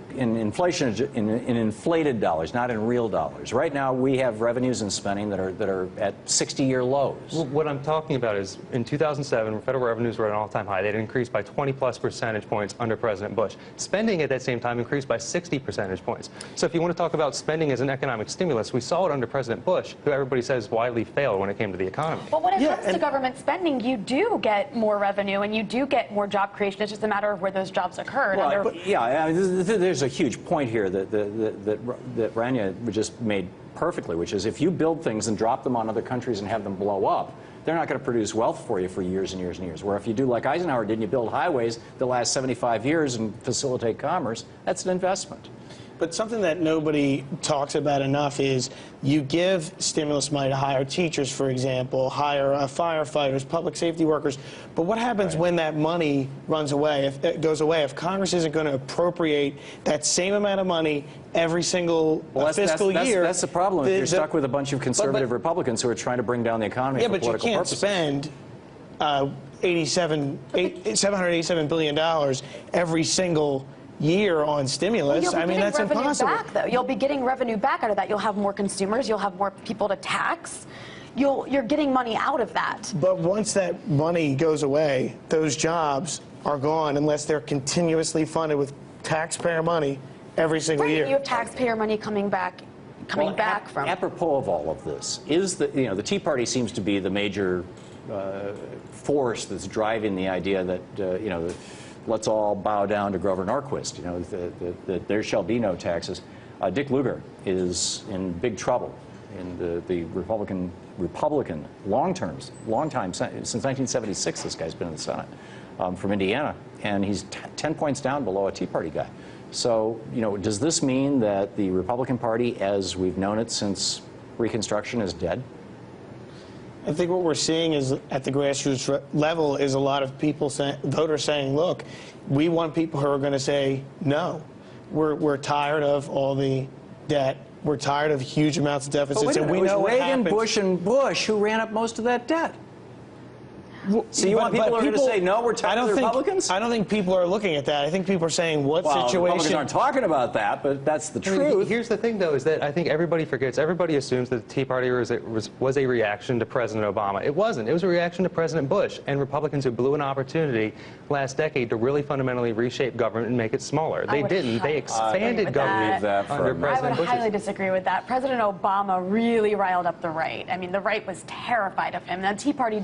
Speaker 3: inflation, in inflated dollars, not in real dollars. Right now, we have revenues and spending that are at 60-year lows.
Speaker 10: Well, what I'm talking about is in 2007, federal revenues were at an all-time high. They'd increased by 20+ percentage points under President Bush. Spending at that same time increased by 60 percentage points. So if you want to talk about spending as an economic stimulus, we saw it under President Bush, who everybody says widely failed when it came to the economy.
Speaker 11: But when it comes to government spending, you do get more revenue and you do get more job creation. It's just a matter of where those jobs occurred.
Speaker 3: Well, I mean, there's a huge point here that Rania just made perfectly, which is if you build things and drop them on other countries and have them blow up, they're not going to produce wealth for you for years and years and years. Where if you do like Eisenhower did and you build highways that last 75 years and facilitate commerce, that's an investment.
Speaker 12: But something that nobody talks about enough is you give stimulus money to hire teachers, for example, hire firefighters, public safety workers. But what happens when that money runs away, if it goes away, if Congress isn't going to appropriate that same amount of money every single fiscal year?
Speaker 3: That's the problem if you're stuck with a bunch of conservative Republicans who are trying to bring down the economy for political purposes.
Speaker 12: Yeah, but you can't spend $787 billion every single year on stimulus.
Speaker 11: Well,
Speaker 12: I mean, that's impossible.
Speaker 11: Back, though. You'll be getting revenue back out of that. You'll have more consumers. You'll have more people to tax. You're getting money out of that.
Speaker 12: But once that money goes away, those jobs are gone unless they're continuously funded with taxpayer money every single year.
Speaker 11: You have taxpayer money coming back from.
Speaker 3: Apropos of all of this is that the Tea Party seems to be the major force that's driving the idea that let's all bow down to Grover Norquist, that there shall be no taxes. Dick Lugar is in big trouble in the Republican long time, since 1976 this guy's been in the Senate, from Indiana, and he's 10 points down below a Tea Party guy. So, does this mean that the Republican Party, as we've known it since Reconstruction, is dead?
Speaker 12: I think what we're seeing is at the grassroots level is a lot of people voters saying, look, we want people who are going to say no. We're tired of all the debt. We're tired of huge amounts of deficits.
Speaker 3: And we know Reagan, Bush, and Bush who ran up most of that debt.
Speaker 1: So you want people to say, no, we're tired of the Republicans?
Speaker 12: I don't think people are looking at that. I think people are saying, what situation...
Speaker 1: Republicans aren't talking about that, but that's the truth.
Speaker 10: Here's the thing, though, is that I think everybody forgets, everybody assumes that the Tea Party was a reaction to President Obama. It wasn't. It was a reaction to President Bush and Republicans who blew an opportunity last decade to really fundamentally reshape government and make it smaller. They didn't. They expanded government under President Bush.
Speaker 11: I would highly disagree with that. President Obama really riled up the right. I mean, the right was terrified of him. The Tea Party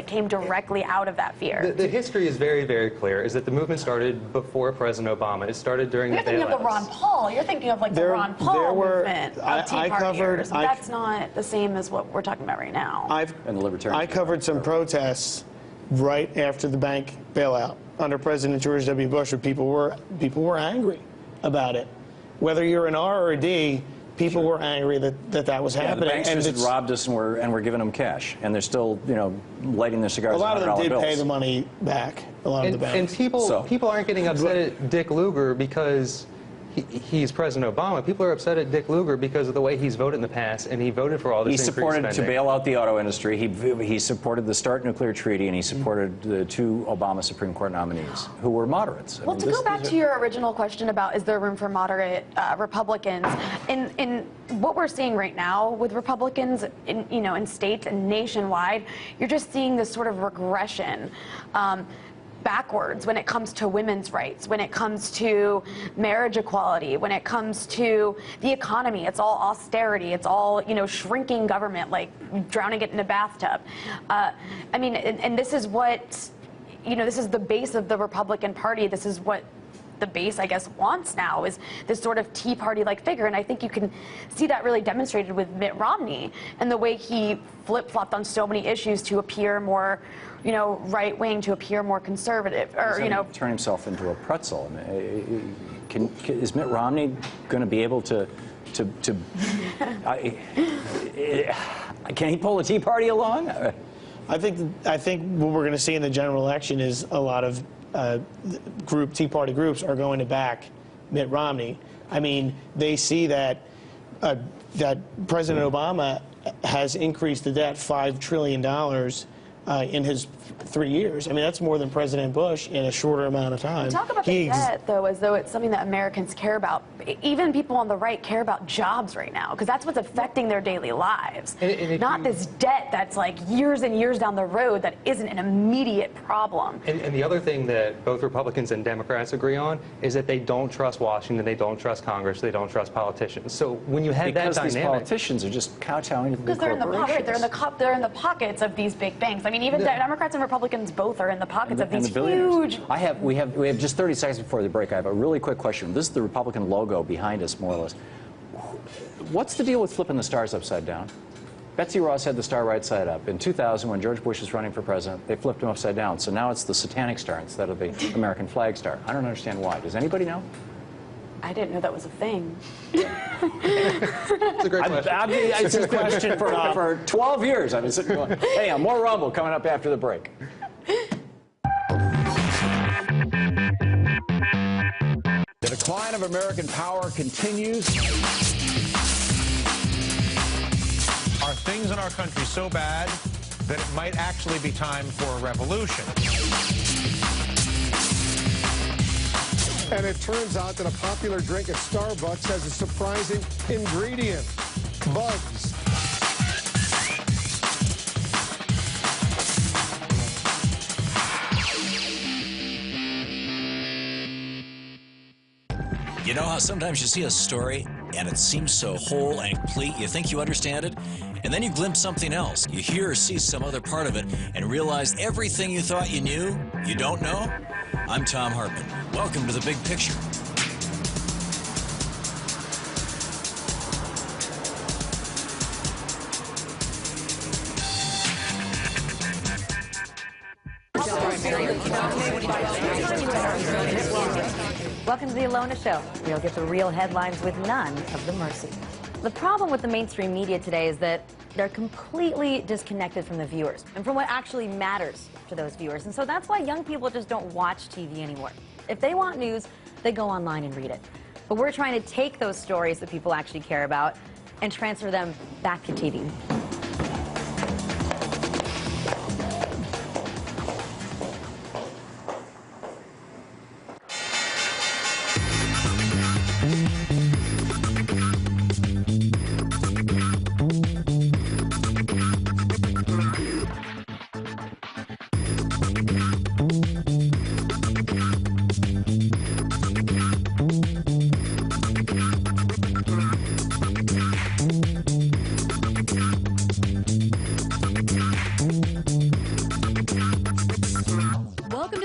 Speaker 11: came directly out of that fear.
Speaker 10: The history is very, very clear, is that the movement started before President Obama. It started during the bailouts.
Speaker 11: You're thinking of the Ron Paul. You're thinking of the Ron Paul movement of Tea Partiers. That's not the same as what we're talking about right now.
Speaker 1: And the Libertarians.
Speaker 12: I covered some protests right after the bank bailout under President George W. Bush, where people were angry about it. Whether you're an R or a D, people were angry that was happening.
Speaker 1: The banksters had robbed us and we're giving them cash, and they're still, lighting their cigars.
Speaker 12: A lot of them did
Speaker 1: bills.
Speaker 12: pay the money back. A lot of the banks.
Speaker 10: And people aren't getting upset at Dick Lugar because he's President Obama. People are upset at Dick Lugar because of the way he's voted in the past, and he voted for all this increased spending.
Speaker 1: He supported to bail out the auto industry. He supported the START nuclear treaty, and he supported the 2 Obama Supreme Court nominees who were moderates.
Speaker 11: Well, to go back to your original question about is there room for moderate Republicans, in what we're seeing right now with Republicans in states and nationwide, you're just seeing this sort of regression. Backwards when it comes to women's rights, when it comes to marriage equality, when it comes to the economy. It's all austerity. It's all, shrinking government, like drowning it in a bathtub. I mean, and this is what, this is the base of the Republican Party. This is what the base, I guess, wants now, is this sort of Tea Party-like figure. And I think you can see that really demonstrated with Mitt Romney and the way he flip-flopped on so many issues to appear more, right-wing, to appear more conservative, or,
Speaker 1: turn himself into a pretzel. Is Mitt Romney going to be able to can he pull a Tea Party along?
Speaker 12: I think what we're going to see in the general election is a lot of Tea Party groups are going to back Mitt Romney. I mean, they see that President Obama has increased the debt $5 trillion in his 3 years. I mean, that's more than President Bush in a shorter amount of time.
Speaker 11: Talk about the debt, though, as though it's something that Americans care about. Even people on the right care about jobs right now, because that's what's affecting their daily lives. Not this debt that's like years and years down the road that isn't an immediate problem.
Speaker 10: And the other thing that both Republicans and Democrats agree on is that they don't trust Washington, they don't trust Congress, they don't trust politicians. So when you have that dynamic...
Speaker 1: Because these politicians are just kowtowing to the big corporations.
Speaker 11: They're in the pockets of these big banks. I mean, even Democrats and Republicans both are in the pockets of these huge...
Speaker 1: We have just 30 seconds before the break. I have a really quick question. This is the Republican logo behind us, more or less. What's the deal with flipping the stars upside down? Betsy Ross had the star right side up. In 2000, when George Bush was running for president, they flipped him upside down. So now it's the satanic star instead of the American flag star. I don't understand why. Does anybody know?
Speaker 11: I didn't know that was a thing.
Speaker 10: It's a great question.
Speaker 1: It's a question for 12 years. I've been sitting going, hey, more Rumble coming up after the break.
Speaker 8: The decline of American power continues.
Speaker 4: Are things in our country so bad that it might actually be time for a revolution?
Speaker 5: And it turns out that a popular drink at Starbucks has a surprising ingredient: bugs.
Speaker 6: You know how sometimes you see a story and it seems so whole and complete, you think you understand it, and then you glimpse something else. You hear or see some other part of it and realize everything you thought you knew, you don't know? I'm Thom Hartmann. Welcome to The Big Picture.
Speaker 7: Welcome to the Alona Show. We'll get the real headlines with none of the mercy. The problem with the mainstream media today is that they're completely disconnected from the viewers and from what actually matters to those viewers. And so that's why young people just don't watch TV anymore. If they want news, they go online and read it. But we're trying to take those stories that people actually care about and transfer them back to TV.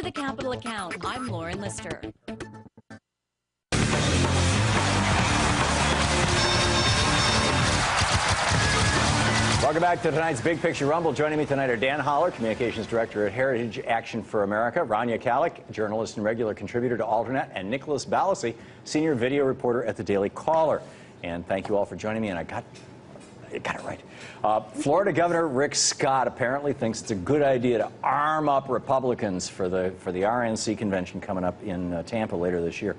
Speaker 9: the Capital Account. I'm Lauren Lister.
Speaker 1: Welcome back to tonight's Big Picture Rumble. Joining me tonight are Dan Holler, Communications Director at Heritage Action for America, Rania Khalek, journalist and regular contributor to AlterNet, and Nicholas Balassi, senior video reporter at the Daily Caller. And thank you all for joining me, and I got it right. Florida Governor Rick Scott apparently thinks it's a good idea to arm up Republicans for the RNC convention coming up in Tampa later this year.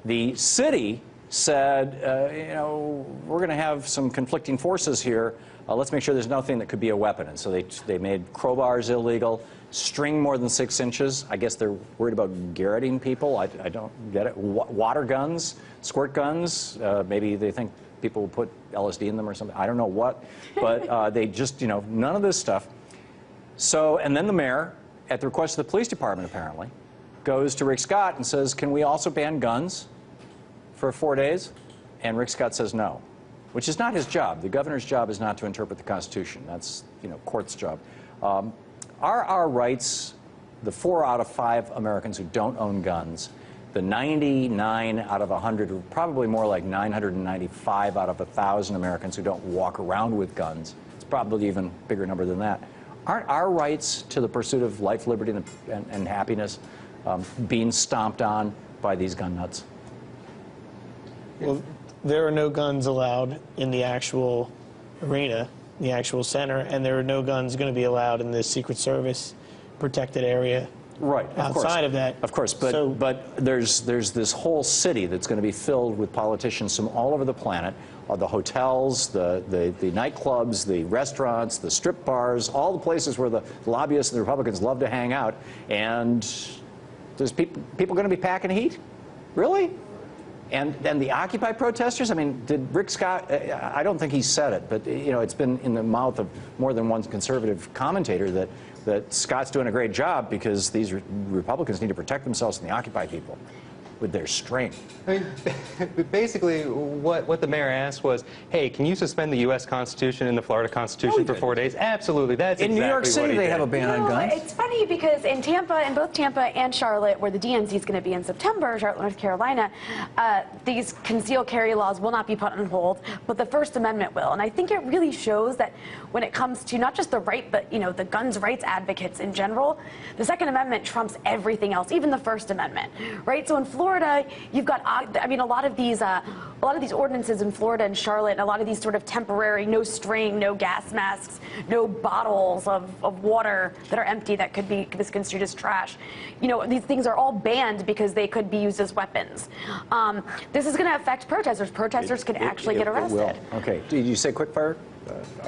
Speaker 1: The city said, you know, we're going to have some conflicting forces here. Let's make sure there's nothing that could be a weapon. And so they made crowbars illegal, string more than 6 inches. I guess they're worried about garroting people. I don't get it. Water guns, squirt guns. Maybe they think people will put LSD in them or something. I don't know what. But they just, you know, none of this stuff. So, and then the mayor, at the request of the police department apparently, goes to Rick Scott and says, can we also ban guns for 4 days? And Rick Scott says no. Which is not his job. The governor's job is not to interpret the Constitution. That's, you know, court's job. Are our rights, the 4 out of 5 Americans who don't own guns, the 99 out of 100, or probably more like 995 out of 1,000 Americans who don't walk around with guns, it's probably even a bigger number than that, aren't our rights to the pursuit of life, liberty, and happiness being stomped on by these gun nuts?
Speaker 12: Well, there are no guns allowed in the actual arena, the actual center, and there are no guns going to be allowed in the Secret Service protected area.
Speaker 1: Right,
Speaker 12: outside of that.
Speaker 1: Of course, but there's this whole city that's going to be filled with politicians from all over the planet. The hotels, the nightclubs, the restaurants, the strip bars, all the places where the lobbyists and the Republicans love to hang out. And there's people going to be packing heat? Really? And the Occupy protesters, I mean, did Rick Scott, I don't think he said it, but, you know, it's been in the mouth of more than one conservative commentator that Scott's doing a great job because these Republicans need to protect themselves from the Occupy people with their strength.
Speaker 10: I mean, basically, what the mayor asked was, hey, can you suspend the U.S. Constitution and the Florida Constitution for 4 days? Absolutely, that's
Speaker 1: in
Speaker 10: exactly
Speaker 1: New York City, they have a ban on guns.
Speaker 11: It's funny because in both Tampa and Charlotte, where the DNC is going to be in September, Charlotte, North Carolina, these concealed carry laws will not be put on hold, but the First Amendment will. And I think it really shows that when it comes to not just the right, but, you know, the guns rights advocates in general, the Second Amendment trumps everything else, even the First Amendment, right? So in Florida, you've got, I mean, a lot of these ordinances in Florida and Charlotte, and a lot of these sort of temporary, no string, no gas masks, no bottles of water that are empty that could be misconstrued as trash. You know, these things are all banned because they could be used as weapons. This is going to affect protesters. Protesters can actually get arrested.
Speaker 1: It will. Okay. Did you say quickfire?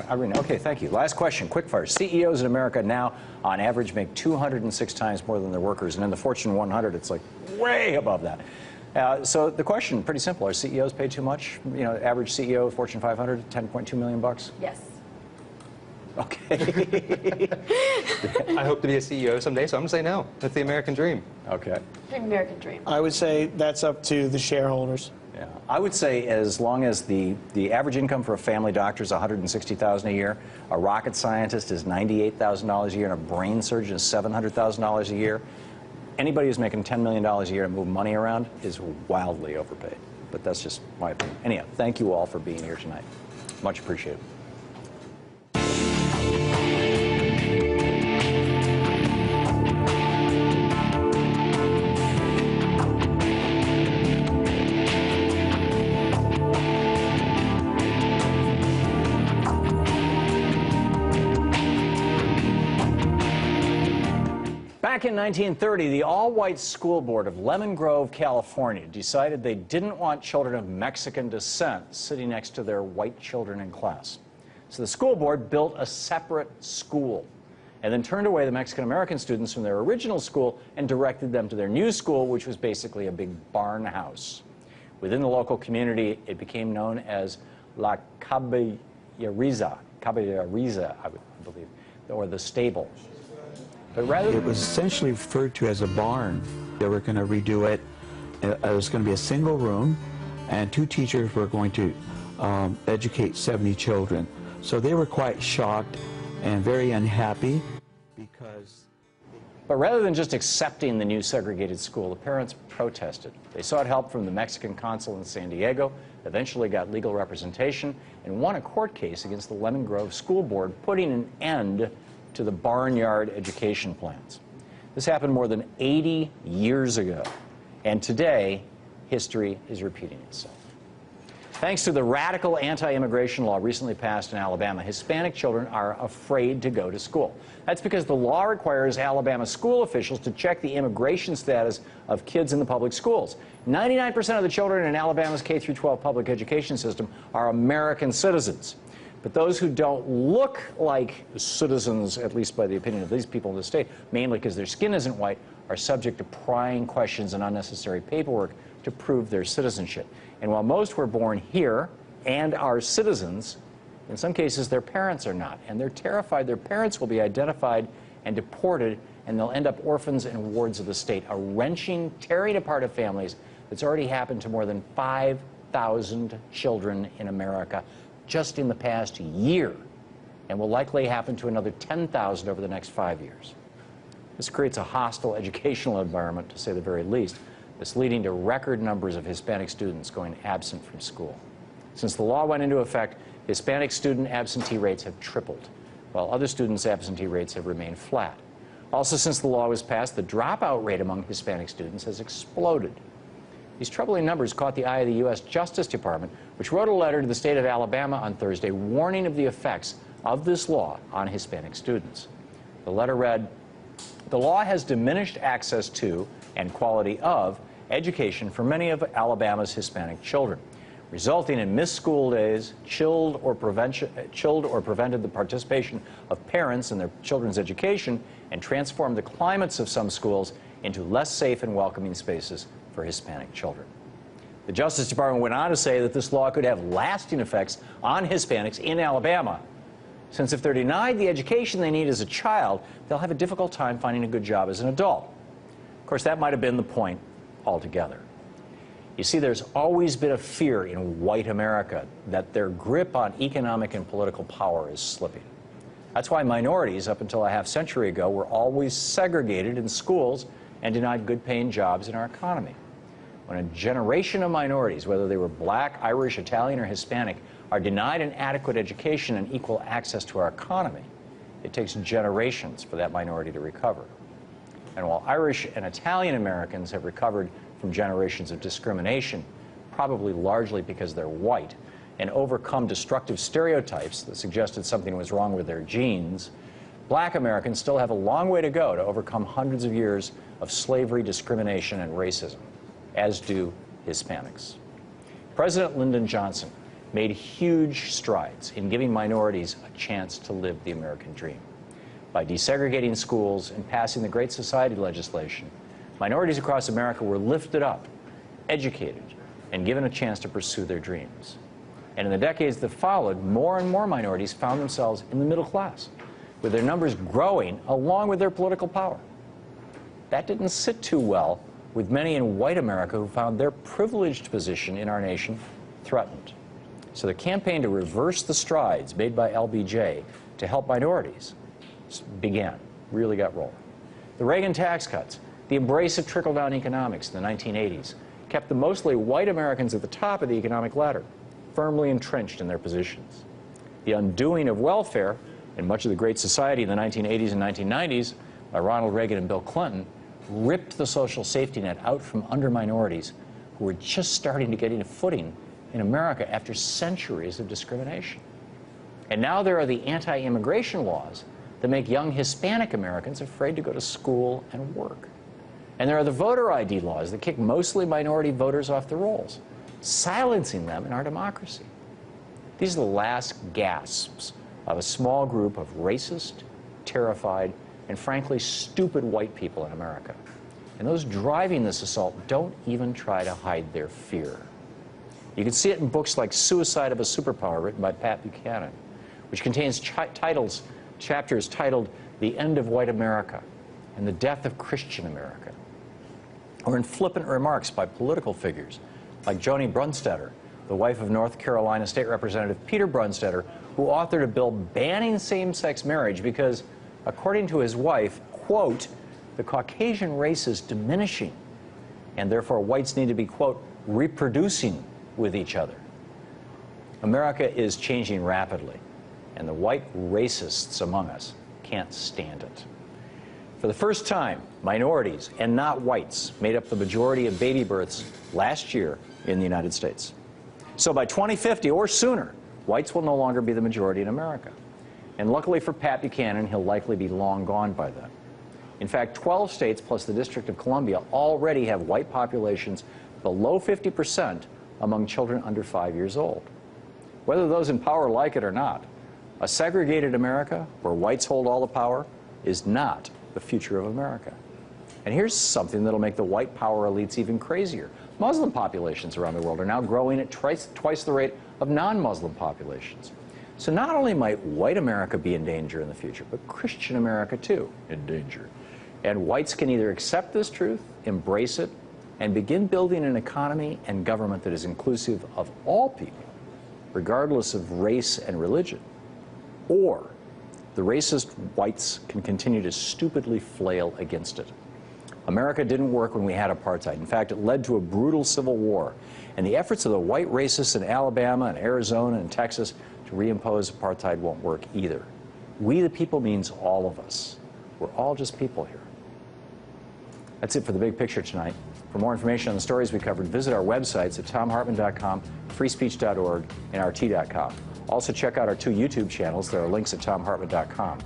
Speaker 1: Irene, okay, thank you. Last question, quickfire. CEOs in America now, on average, make 206 times more than their workers, and in the Fortune 100, it's like way above that. So the question, pretty simple: are CEOs paid too much? You know, average CEO, Fortune 500, $10.2 million bucks.
Speaker 11: Yes.
Speaker 1: Okay.
Speaker 10: I hope to be a CEO someday, so I'm going to say no. That's the American dream.
Speaker 1: Okay.
Speaker 11: The American dream.
Speaker 12: I would say that's up to the shareholders.
Speaker 1: Yeah, I would say as long as the average income for a family doctor is $160,000 a year, a rocket scientist is $98,000 a year, and a brain surgeon is $700,000 a year, anybody who's making $10 million a year to move money around is wildly overpaid. But that's just my opinion. Anyhow, thank you all for being here tonight. Much appreciated. Back in 1930, the all-white school board of Lemon Grove, California, decided they didn't want children of Mexican descent sitting next to their white children in class. So the school board built a separate school and then turned away the Mexican-American students from their original school and directed them to their new school, which was basically a big barn house. Within the local community, it became known as La Caballeriza, I believe, or the stable. But rather
Speaker 13: it was essentially referred to as a barn. They were going to redo it. It was going to be a single room, and 2 teachers were going to educate 70 children. So they were quite shocked and very unhappy because
Speaker 3: But rather than just accepting the new segregated school, the parents protested. They sought help from the Mexican consul in San Diego, eventually got legal representation, and won a court case against the Lemon Grove School Board, putting an end to the barnyard education plans. This happened more than 80 years ago, and today, history is repeating itself. Thanks to the radical anti-immigration law recently passed in Alabama, Hispanic children are afraid to go to school. That's because the law requires Alabama school officials to check the immigration status of kids in the public schools. 99% of the children in Alabama's K-12 public education system are American citizens. But those who don't look like citizens, at least by the opinion of these people in the state, mainly because their skin isn't white, are subject to prying questions and unnecessary paperwork to prove their citizenship. And while most were born here and are citizens, in some cases their parents are not. And they're terrified their parents will be identified and deported, and they'll end up orphans and wards of the state. A wrenching tearing apart of families that's already happened to more than 5,000 children in America just in the past year, and will likely happen to another 10,000 over the next 5 years. This creates a hostile educational environment, to say the very least, that's leading to record numbers of Hispanic students going absent from school. Since the law went into effect, Hispanic student absentee rates have tripled, while other students' absentee rates have remained flat. Also, since the law was passed, the dropout rate among Hispanic students has exploded. These troubling numbers caught the eye of the U.S. Justice Department, which wrote a letter to the state of Alabama on Thursday warning of the effects of this law on Hispanic students. The letter read, "The law has diminished access to and quality of education for many of Alabama's Hispanic children, resulting in missed school days, chilled or prevented the participation of parents in their children's education, and transformed the climates of some schools into less safe and welcoming spaces for Hispanic children." The Justice Department went on to say that this law could have lasting effects on Hispanics in Alabama, since if they're denied the education they need as a child, they'll have a difficult time finding a good job as an adult. Of course, that might have been the point altogether. You see, there's always been a fear in white America that their grip on economic and political power is slipping. That's why minorities, up until a half-century ago, were always segregated in schools and denied good-paying jobs in our economy. When a generation of minorities, whether they were black, Irish, Italian, or Hispanic, are denied an adequate education and equal access to our economy, it takes generations for that minority to recover. And while Irish and Italian Americans have recovered from generations of discrimination, probably largely because they're white, and overcome destructive stereotypes that suggested something was wrong with their genes, black Americans still have a long way to go to overcome hundreds of years of slavery, discrimination, and racism, as do Hispanics. President Lyndon Johnson made huge strides in giving minorities a chance to live the American dream. By desegregating schools and passing the Great Society legislation, minorities across America were lifted up, educated, and given a chance to pursue their dreams. And in the decades that followed, more and more minorities found themselves in the middle class, with their numbers growing along with their political power. That didn't sit too well with many in white America who found their privileged position in our nation threatened. So the campaign to reverse the strides made by LBJ to help minorities began, really got rolling. The Reagan tax cuts, the embrace of trickle-down economics in the 1980s, kept the mostly white Americans at the top of the economic ladder, firmly entrenched in their positions. The undoing of welfare and much of the Great Society in the 1980s and 1990s by Ronald Reagan and Bill Clinton ripped the social safety net out from under minorities who were just starting to get a footing in America after centuries of discrimination. And now there are the anti-immigration laws that make young Hispanic Americans afraid to go to school and work. And there are the voter ID laws that kick mostly minority voters off the rolls, silencing them in our democracy. These are the last gasps of a small group of racist, terrified, and frankly stupid white people in America. And those driving this assault don't even try to hide their fear. You can see it in books like Suicide of a Superpower, written by Pat Buchanan, which contains chapters titled The End of White America and The Death of Christian America. Or in flippant remarks by political figures like Joni Brunstetter, the wife of North Carolina State Representative Peter Brunstetter, who authored a bill banning same-sex marriage because, according to his wife, quote, the Caucasian race is diminishing, and therefore whites need to be, quote, reproducing with each other. America is changing rapidly, and the white racists among us can't stand it. For the first time, minorities and not whites made up the majority of baby births last year in the United States. So by 2050 or sooner, whites will no longer be the majority in America. And luckily for Pat Buchanan, he'll likely be long gone by then. In fact, 12 states plus the District of Columbia already have white populations below 50% among children under 5 years old. Whether those in power like it or not, a segregated America where whites hold all the power is not the future of America. And here's something that'll make the white power elites even crazier. Muslim populations around the world are now growing at twice the rate of non-Muslim populations. So not only might white America be in danger in the future, but Christian America too in danger. And whites can either accept this truth, embrace it, and begin building an economy and government that is inclusive of all people, regardless of race and religion, or the racist whites can continue to stupidly flail against it. America didn't work when we had apartheid. In fact, it led to a brutal civil war. And the efforts of the white racists in Alabama and Arizona and Texas to reimpose apartheid won't work either. We the people means all of us. We're all just people here. That's it for the big picture tonight. For more information on the stories we covered, visit our websites at tomhartmann.com, freespeech.org, and RT.com. Also, check out our 2 YouTube channels. There are links at tomhartmann.com.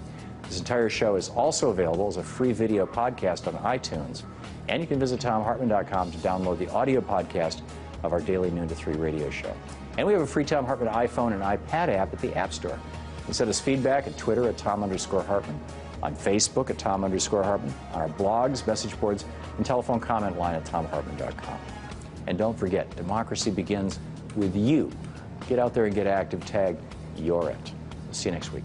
Speaker 3: This entire show is also available as a free video podcast on iTunes. And you can visit tomhartmann.com to download the audio podcast of our daily noon to 3 radio show. And we have a free Thom Hartmann iPhone and iPad app at the App Store. You can send us feedback at Twitter at Tom_Hartmann, on Facebook at Tom_Hartmann, on our blogs, message boards, and telephone comment line at tomhartmann.com. And don't forget, democracy begins with you. Get out there and get active. Tag You're It. See you next week.